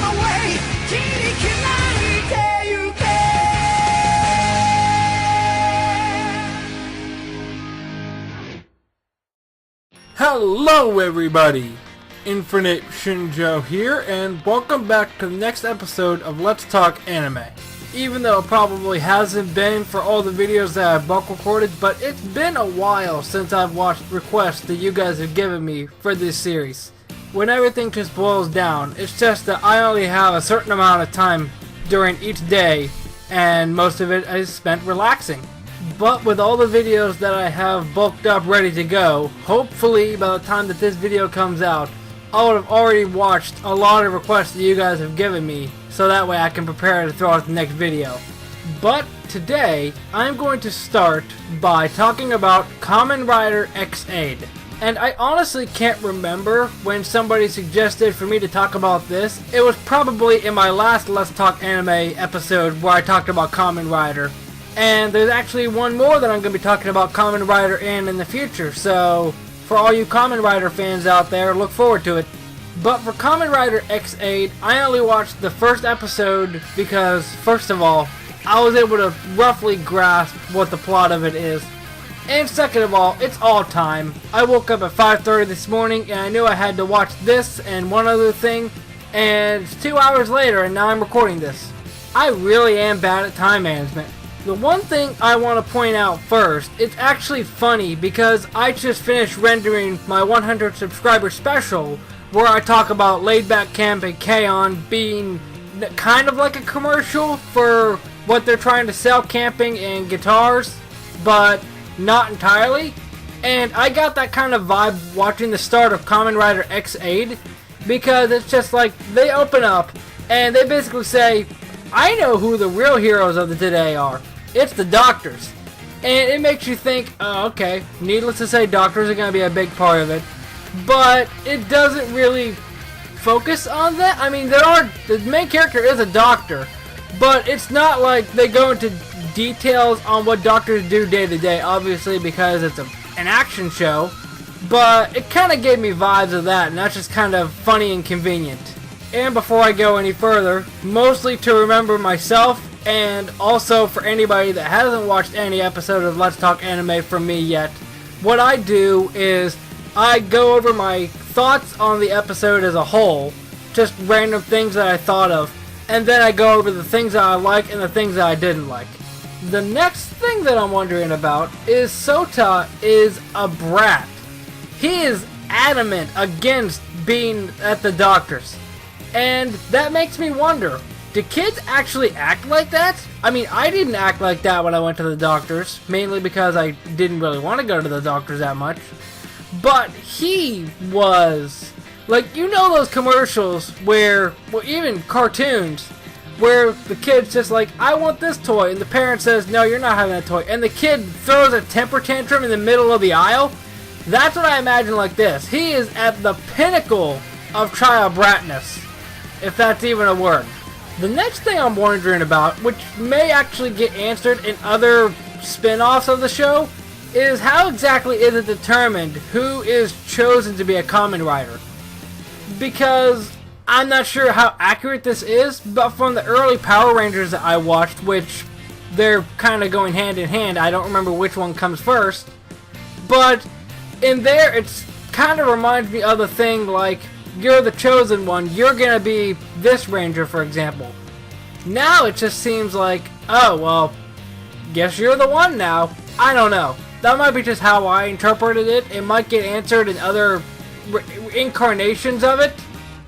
my way 切り開いてゆけ Hello everybody! Infinite Shinjo here, and welcome back to the next episode of Let's Talk Anime. Even though it probably hasn't been for all the videos that I've bulk recorded, but it's been a while since I've watched requests that you guys have given me for this series. When everything just boils down, it's just that I only have a certain amount of time during each day, and most of it is spent relaxing. But with all the videos that I have bulked up ready to go, hopefully by the time that this video comes out, I would have already watched a lot of requests that you guys have given me, so that way I can prepare to throw out the next video. But today, I'm going to start by talking about Kamen Rider X8. And I honestly can't remember when somebody suggested for me to talk about this. It was probably in my last Let's Talk Anime episode where I talked about Kamen Rider. And there's actually one more that I'm going to be talking about Kamen Rider in the future, so for all you Kamen Rider fans out there, look forward to it. But for Kamen Rider X8, I only watched the first episode because, first of all, I was able to roughly grasp what the plot of it is. And second of all, it's all time. I woke up at 5:30 this morning and I knew I had to watch this and one other thing, and it's 2 hours later and now I'm recording this. I really am bad at time management. The one thing I want to point out first, it's actually funny because I just finished rendering my 100 subscriber special where I talk about Laid Back Camp and K-On! Being kind of like a commercial for what they're trying to sell, camping and guitars, but not entirely. And I got that kind of vibe watching the start of Kamen Rider X8 because it's just like they open up and they basically say, I know who the real heroes of the today are. It's the doctors. And it makes you think, oh, okay, needless to say, doctors are going to be a big part of it. But it doesn't really focus on that. I mean, the main character is a doctor, but it's not like they go into details on what doctors do day to day, obviously, because it's an action show. But it kind of gave me vibes of that, and that's just kind of funny and convenient. And before I go any further, mostly to remember myself, and also for anybody that hasn't watched any episode of Let's Talk Anime from me yet, what I do is I go over my thoughts on the episode as a whole, just random things that I thought of, and then I go over the things that I like and the things that I didn't like. The next thing that I'm wondering about is Sota is a brat. He is adamant against being at the doctor's. And that makes me wonder, do kids actually act like that? I mean, I didn't act like that when I went to the doctor's, mainly because I didn't really want to go to the doctor's that much. But he was, like, you know those commercials where, well, even cartoons, where the kid's just like, I want this toy, and the parent says, no, you're not having that toy, and the kid throws a temper tantrum in the middle of the aisle? That's what I imagine like this. He is at the pinnacle of child bratness, if that's even a word. The next thing I'm wondering about, which may actually get answered in other spin-offs of the show, is how exactly is it determined who is chosen to be a Kamen Rider? Because I'm not sure how accurate this is, but from the early Power Rangers that I watched, which they're kind of going hand in hand, I don't remember which one comes first, but in there it's kind of reminds me of the thing like, you're the chosen one, you're gonna be this ranger, for example. Now it just seems like, oh, well, guess you're the one now. I don't know. That might be just how I interpreted it. It might get answered in other incarnations of it.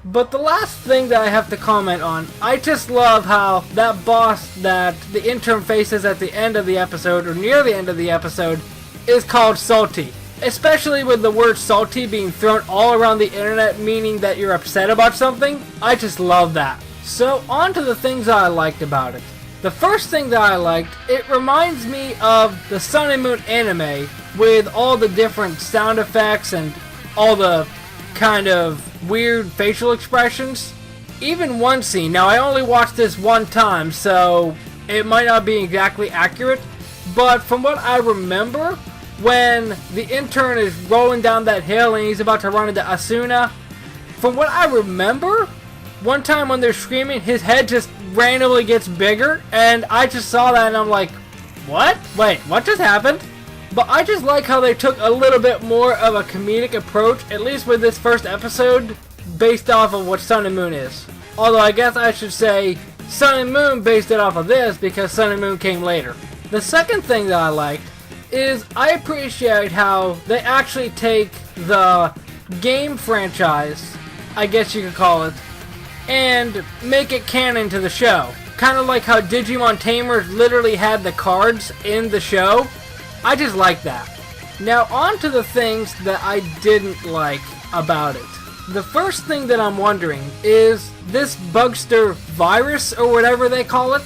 But the last thing that I have to comment on, I just love how that boss that the intern faces at the end of the episode, or near the end of the episode, is called Salty. Especially with the word salty being thrown all around the internet, meaning that you're upset about something. I just love that. So on to the things that I liked about it. The first thing that I liked, it reminds me of the Sun and Moon anime with all the different sound effects and all the kind of weird facial expressions. Even one scene, now I only watched this one time, so it might not be exactly accurate, but from what I remember, when the intern is rolling down that hill and he's about to run into Asuna, from what I remember, one time when they're screaming, his head just randomly gets bigger, and I just saw that and I'm like, what? Wait, what just happened? But I just like how they took a little bit more of a comedic approach, at least with this first episode, based off of what Sun and Moon is. Although I guess I should say Sun and Moon based it off of this because Sun and Moon came later. The second thing that I liked is I appreciate how they actually take the game franchise, I guess you could call it, and make it canon to the show. Kind of like how Digimon Tamers literally had the cards in the show. I just like that. Now on to the things that I didn't like about it. The first thing that I'm wondering is this Bugster virus or whatever they call it.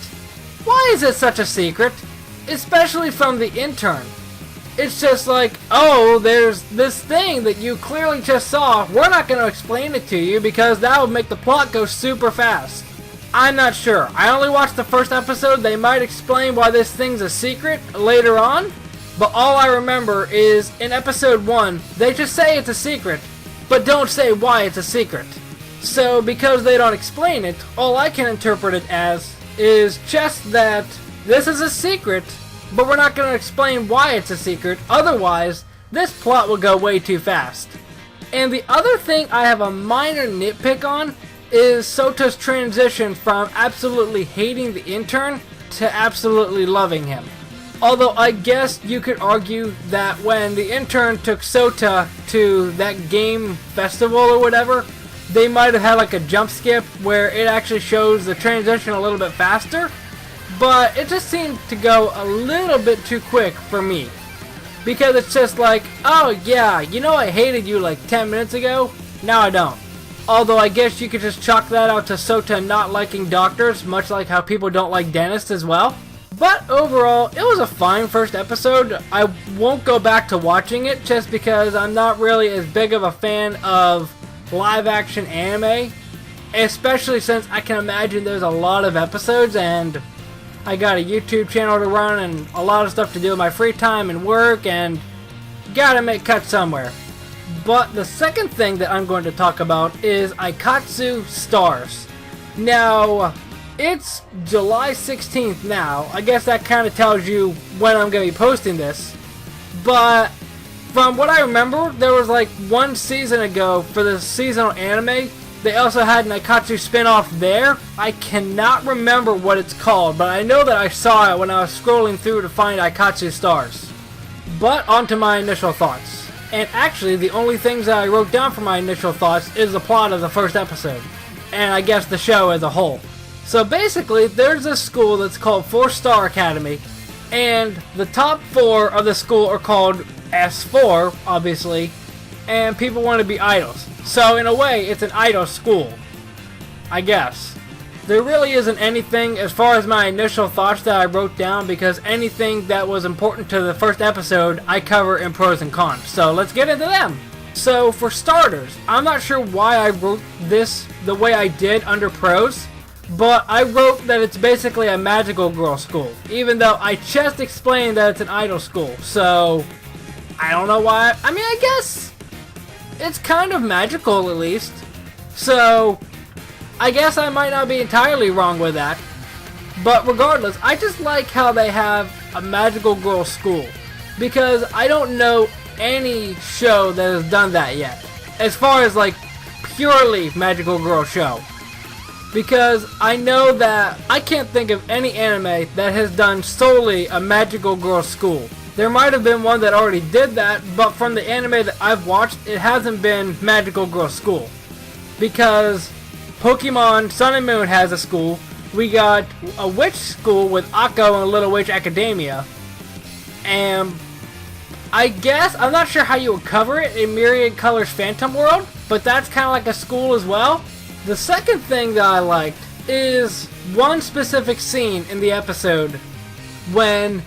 Why is it such a secret? Especially from the intern. It's just like, oh, there's this thing that you clearly just saw. We're not going to explain it to you because that would make the plot go super fast. I'm not sure. I only watched the first episode. They might explain why this thing's a secret later on. But all I remember is in episode 1, they just say it's a secret, but don't say why it's a secret. So because they don't explain it, all I can interpret it as is just that this is a secret, but we're not going to explain why it's a secret, otherwise this plot will go way too fast. And the other thing I have a minor nitpick on is Sota's transition from absolutely hating the intern to absolutely loving him. Although I guess you could argue that when the intern took Sota to that game festival or whatever, they might have had like a jump skip where it actually shows the transition a little bit faster. But it just seemed to go a little bit too quick for me. Because it's just like, oh yeah, you know I hated you like 10 minutes ago? Now I don't. Although I guess you could just chalk that out to Sota not liking doctors, much like how people don't like dentists as well. But overall, it was a fine first episode. I won't go back to watching it just because I'm not really as big of a fan of live action anime. Especially since I can imagine there's a lot of episodes and I got a YouTube channel to run and a lot of stuff to do in my free time and work and gotta make cuts somewhere. But the second thing that I'm going to talk about is Aikatsu Stars. Now, it's July 16th now. I guess that kind of tells you when I'm going to be posting this. But from what I remember, there was like one season ago for the seasonal anime. They also had an Aikatsu spin-off there. I cannot remember what it's called, but I know that I saw it when I was scrolling through to find Aikatsu Stars. But on to my initial thoughts. And actually, the only things that I wrote down for my initial thoughts is the plot of the first episode. And I guess the show as a whole. So basically, there's a school that's called 4-Star Academy, and the top 4 of the school are called S4, obviously, and people want to be idols. So in a way, it's an idol school, I guess. There really isn't anything as far as my initial thoughts that I wrote down because anything that was important to the first episode, I cover in pros and cons. So let's get into them. So for starters, I'm not sure why I wrote this the way I did under pros. But I wrote that it's basically a magical girl school, even though I just explained that it's an idol school. So, I don't know why. I mean, I guess it's kind of magical at least. So, I guess I might not be entirely wrong with that. But regardless, I just like how they have a magical girl school. Because I don't know any show that has done that yet. As far as like purely magical girl show. Because I know that I can't think of any anime that has done solely a magical girl school. There might have been one that already did that, but from the anime that I've watched, it hasn't been magical girl school. Because Pokemon Sun and Moon has a school. We got a witch school with Akko and Little Witch Academia. And I guess, I'm not sure how you would cover it in Myriad Colors Phantom World, but that's kind of like a school as well. The second thing that I liked is one specific scene in the episode when,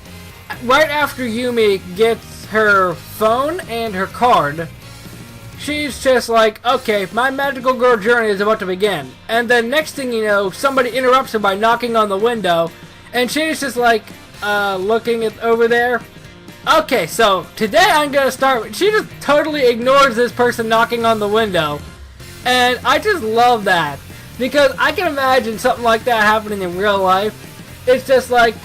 right after Yumi gets her phone and her card, she's just like, okay, my magical girl journey is about to begin. And then next thing you know, somebody interrupts her by knocking on the window, and she's just like, looking at over there. Okay, so today I'm gonna start. She just totally ignores this person knocking on the window. And I just love that. Because I can imagine something like that happening in real life. It's just like,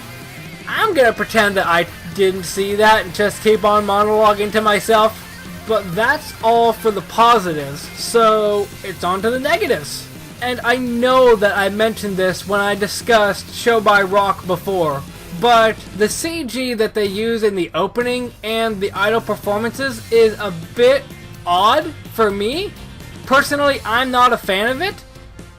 I'm gonna pretend that I didn't see that and just keep on monologuing to myself. But that's all for the positives, so it's on to the negatives. And I know that I mentioned this when I discussed Show by Rock before, but the CG that they use in the opening and the idol performances is a bit odd for me. Personally, I'm not a fan of it,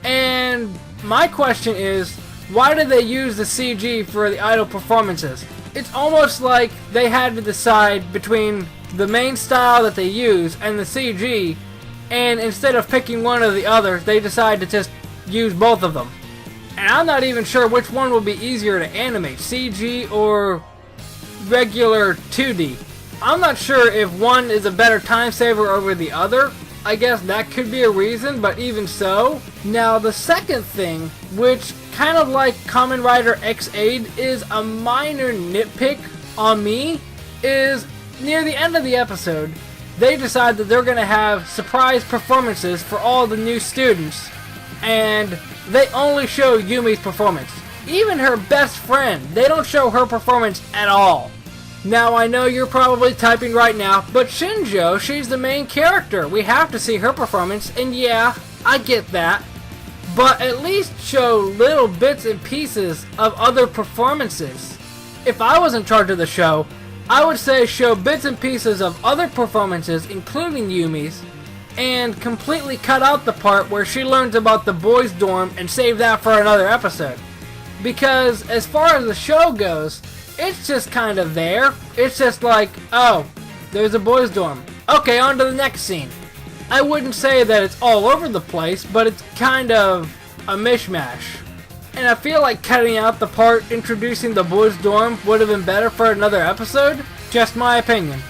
and my question is, why did they use the CG for the idol performances? It's almost like they had to decide between the main style that they use and the CG, and instead of picking one or the other, they decide to just use both of them. And I'm not even sure which one will be easier to animate, CG or regular 2D. I'm not sure if one is a better time saver over the other. I guess that could be a reason, but even so. Now the second thing, which kind of like Kamen Rider X8 is a minor nitpick on me, is near the end of the episode, they decide that they're going to have surprise performances for all the new students, and they only show Yumi's performance. Even her best friend, they don't show her performance at all. Now I know you're probably typing right now, but Shinjo, she's the main character. We have to see her performance, and yeah, I get that. But at least show little bits and pieces of other performances. If I was in charge of the show, I would say show bits and pieces of other performances, including Yumi's, and completely cut out the part where she learns about the boys' dorm and save that for another episode. Because as far as the show goes, it's just kind of there. It's just like, oh, there's a boys' dorm. Okay, on to the next scene. I wouldn't say that it's all over the place, but it's kind of a mishmash. And I feel like cutting out the part introducing the boys' dorm would have been better for another episode. Just my opinion.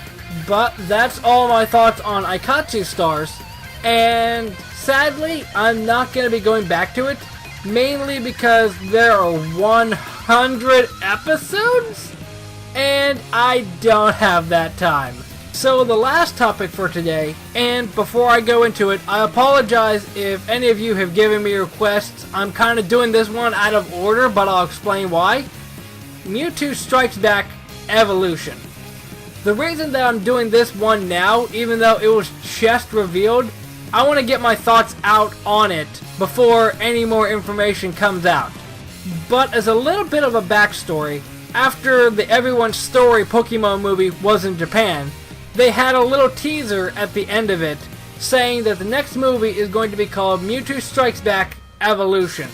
But that's all my thoughts on Aikatsu Stars. And sadly, I'm not going to be going back to it. Mainly because there are 100 episodes? And I don't have that time. So the last topic for today, and before I go into it, I apologize if any of you have given me requests. I'm kind of doing this one out of order, but I'll explain why. Mewtwo Strikes Back Evolution. The reason that I'm doing this one now, even though it was just revealed, I want to get my thoughts out on it before any more information comes out. But as a little bit of a backstory, after the Everyone's Story Pokemon movie was in Japan, they had a little teaser at the end of it saying that the next movie is going to be called Mewtwo Strikes Back Evolution.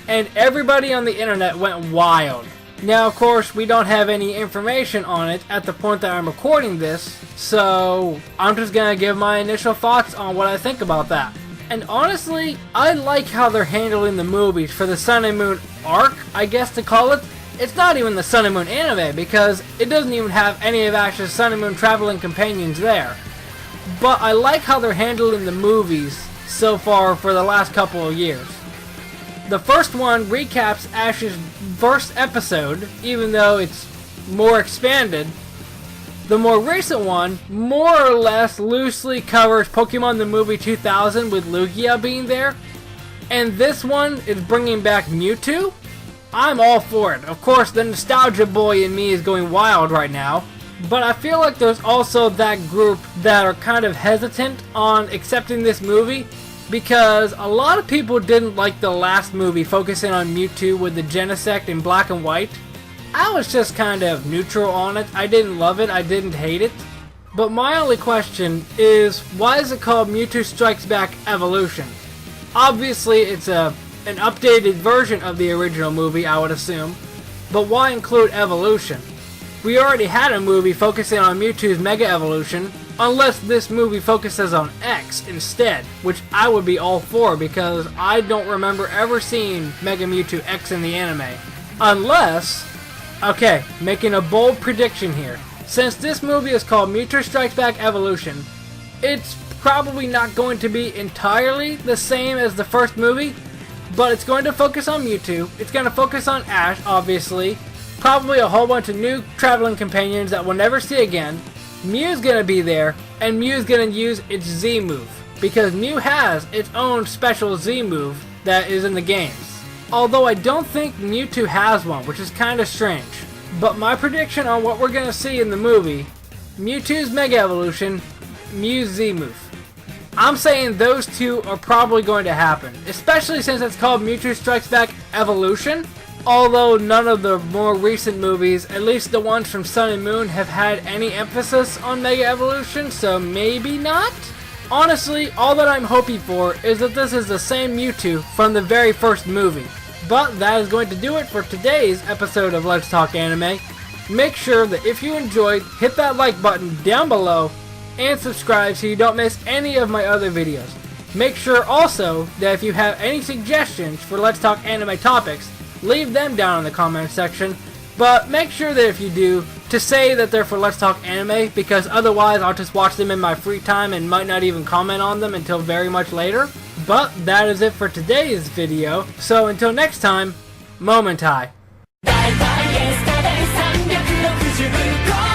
And everybody on the internet went wild. Now, of course, we don't have any information on it at the point that I'm recording this, so I'm just gonna give my initial thoughts on what I think about that. And honestly, I like how they're handling the movies for the Sun and Moon arc, I guess to call it. It's not even the Sun and Moon anime, because it doesn't even have any of Ash's Sun and Moon traveling companions there. But I like how they're handling the movies so far for the last couple of years. The first one recaps Ash's first episode, even though it's more expanded. The more recent one, more or less loosely covers Pokemon the Movie 2000 with Lugia being there. And this one is bringing back Mewtwo. I'm all for it. Of course, the nostalgia boy in me is going wild right now. But I feel like there's also that group that are kind of hesitant on accepting this movie, because a lot of people didn't like the last movie focusing on Mewtwo with the Genesect in black and white. I was just kind of neutral on it. I didn't love it, I didn't hate it. But my only question is, why is it called Mewtwo Strikes Back Evolution? Obviously it's an updated version of the original movie, I would assume. But why include evolution? We already had a movie focusing on Mewtwo's Mega Evolution, unless this movie focuses on X instead, which I would be all for, because I don't remember ever seeing Mega Mewtwo X in the anime. Unless, okay, making a bold prediction here. Since this movie is called Mewtwo Strikes Back Evolution, it's probably not going to be entirely the same as the first movie, but it's going to focus on Mewtwo, it's going to focus on Ash, obviously, probably a whole bunch of new traveling companions that we'll never see again. Mew's gonna be there, and Mew's gonna use its Z move, because Mew has its own special Z move that is in the games. Although I don't think Mewtwo has one, which is kind of strange. But my prediction on what we're going to see in the movie, Mewtwo's Mega Evolution, Mew's Z-Move. I'm saying those two are probably going to happen, especially since it's called Mewtwo Strikes Back Evolution. Although none of the more recent movies, at least the ones from Sun and Moon, have had any emphasis on Mega Evolution, so maybe not? Honestly, all that I'm hoping for is that this is the same Mewtwo from the very first movie. But that is going to do it for today's episode of Let's Talk Anime. Make sure that if you enjoyed, hit that like button down below and subscribe so you don't miss any of my other videos. Make sure also that if you have any suggestions for Let's Talk Anime topics, leave them down in the comment section. But make sure that if you do, to say that they're for Let's Talk Anime, because otherwise I'll just watch them in my free time and might not even comment on them until very much later. But that is it for today's video, so until next time, Momentai. 大体エスタデイ360